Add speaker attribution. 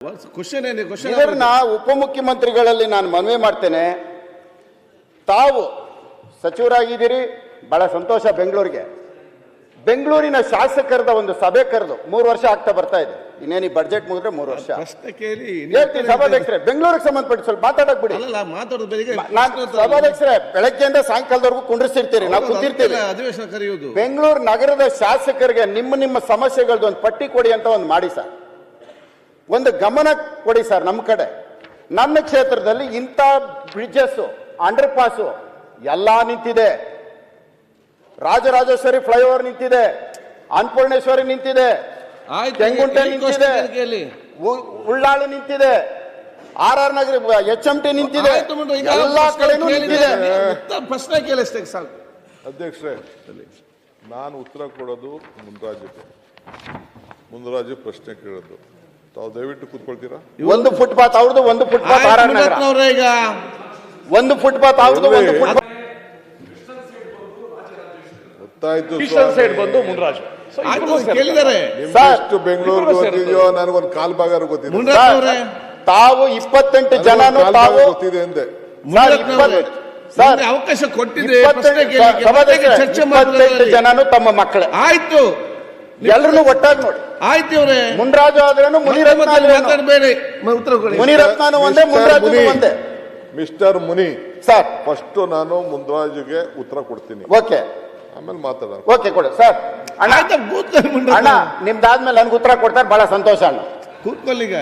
Speaker 1: ಇದನ್ನ ಉಪಮುಖ್ಯಮಂತ್ರಿಗಳಲ್ಲಿ ನಾನು ಮನವಿ ಮಾಡ್ತೇನೆ. ತಾವು ಸಚಿವರಾಗಿದ್ದೀರಿ, ಬಹಳ ಸಂತೋಷ. ಬೆಂಗಳೂರಿನ ಶಾಸಕರದ ಒಂದು ಸಭೆ ಕರೆದು 3 ವರ್ಷ ಆಗ್ತಾ ಬರ್ತಾ ಇದೆ. ಇನ್ನೇನು ಬಡ್ಜೆಟ್ ಮುಗಿದ್ರೆ 3 ವರ್ಷ. ಹೇಳ್ತೀನಿ ಸಭಾಧ್ಯಕ್ಷರೇ, ಬೆಂಗಳೂರಿಗೆ ಸಂಬಂಧಪಟ್ಟ ಸ್ವಲ್ಪ ಮಾತಾಡಕ್ ಬಿಡಿ. ಸಭಾಧ್ಯಕ್ಷರೇ, ಬೆಳಗ್ಗೆಯಿಂದ ಸಾಯಂಕಾಲದವರೆಗೂ ಕುಂಡ್ರಿಸಿರ್ತೀರಿ, ನಾವು ಕೂತಿರ್ತೀವಿ. ಬೆಂಗಳೂರು ನಗರದ ಶಾಸಕರಿಗೆ ನಿಮ್ಮ ಸಮಸ್ಯೆಗಳದ್ದು ಒಂದು ಪಟ್ಟಿ ಕೊಡಿ ಅಂತ ಒಂದು ಮಾಡಿ ಸರ್. ಒಂದು ಗಮನ ಕೊಡಿ ಸರ್. ನಮ್ಮ ಕಡೆ, ನನ್ನ ಕ್ಷೇತ್ರದಲ್ಲಿ ಇಂಥ ಬ್ರಿಡ್ಜಸ್, ಅಂಡರ್ ಪಾಸು ಎಲ್ಲಾ ನಿಂತಿದೆ. ರಾಜರಾಜೇಶ್ವರಿ ಫ್ಲೈಓವರ್ ನಿಂತಿದೆ, ಅನ್ನಪೂರ್ಣೇಶ್ವರಿ ನಿಂತಿದೆ, ಕೆಂಗುಂಟೆ ನಿಂತಿದೆ, ಉಳ್ಳಾಳು ನಿಂತಿದೆ, RR ನಗರ HMT ನಿಂತಿದೆ, ಎಲ್ಲಾ ಕಡೆನೂ ನಿಂತಿದೆ.
Speaker 2: ಪ್ರಶ್ನೆ ಕೇಳಿಸ್ತೇನೆ ಸರ್.
Speaker 3: ಅಧ್ಯಕ್ಷರೇ, ನಾನು ಉತ್ತರ ಕೊಡೋದು ಮುಂದರಾಜು ಪ್ರಶ್ನೆ ಕೇಳೋದು. ತಾವು ದಯವಿಟ್ಟು ಕೂತ್ಕೊಳ್ತೀರಾ?
Speaker 1: ಒಂದು ಫುಟ್ಪಾತ್ ಅವ್ರದ್ದು, ಒಂದು ಫುಟ್ಪಾತ್ RR ನಗರ,
Speaker 2: ಈಗ
Speaker 1: ಒಂದು ಫುಟ್ಪಾತ್ ಅವ್ರದ್ದು, ಒಂದು ಫುಟ್ಪಾತ್
Speaker 3: ಸೈಡ್
Speaker 2: ಬಂದು ಮುನ್ರಾಜು ಕೇಳಿದ್ದಾರೆ.
Speaker 3: ಬೆಂಗಳೂರು ಗೊತ್ತಿದೆಯೋ ನನಗೊಂದು ಕಾಲ್ ಭಾಗ ಗೊತ್ತಿದೆ.
Speaker 1: ತಾವು 28 ಜನನು ತಾವು
Speaker 3: ಗೊತ್ತಿದೆ ಅಂದೆ
Speaker 1: ಸರ್.
Speaker 2: ಅವಕಾಶ ಕೊಟ್ಟಿದೆ,
Speaker 1: 28 ಜನನು ತಮ್ಮ ಮಕ್ಕಳೇ.
Speaker 2: ಆಯ್ತು,
Speaker 1: ಎಲ್ಲರೂ ಒಟ್ಟಾಗಿ ನೋಡಿ.
Speaker 2: ಆಯ್ತು ಇವ್ರೆ,
Speaker 1: ಮುನ್ರಾಜು ಆದ್ರೇನು,
Speaker 2: ಮಾತಾಡಬೇಡಿ, ಉತ್ತರ ಕೊಡಿ.
Speaker 1: ಮುನಿರತ್ನನು ಒಂದೇ, ಮುನ್ರಾಜು ಒಂದೇ.
Speaker 3: ಮಿಸ್ಟರ್ ಮುನಿ
Speaker 1: ಸರ್,
Speaker 3: ಫಸ್ಟ್ ನಾನು ಮುನ್ರಾಜುಗೆ ಉತ್ತರ ಕೊಡ್ತೀನಿ,
Speaker 1: ಓಕೆ,
Speaker 3: ಆಮೇಲೆ ಮಾತಾಡ.
Speaker 1: ಓಕೆ, ಕೊಡಿ ಸರ್. ಅಣ್ಣ, ನಿಮ್ದಾದ್ಮೇಲೆ ನನ್ಗೆ ಉತ್ತರ ಕೊಡ್ತಾರೆ, ಬಹಳ ಸಂತೋಷ ಅಣ್ಣ.
Speaker 2: ಕೂತ್ಕೊಳ್ಳಿಗ.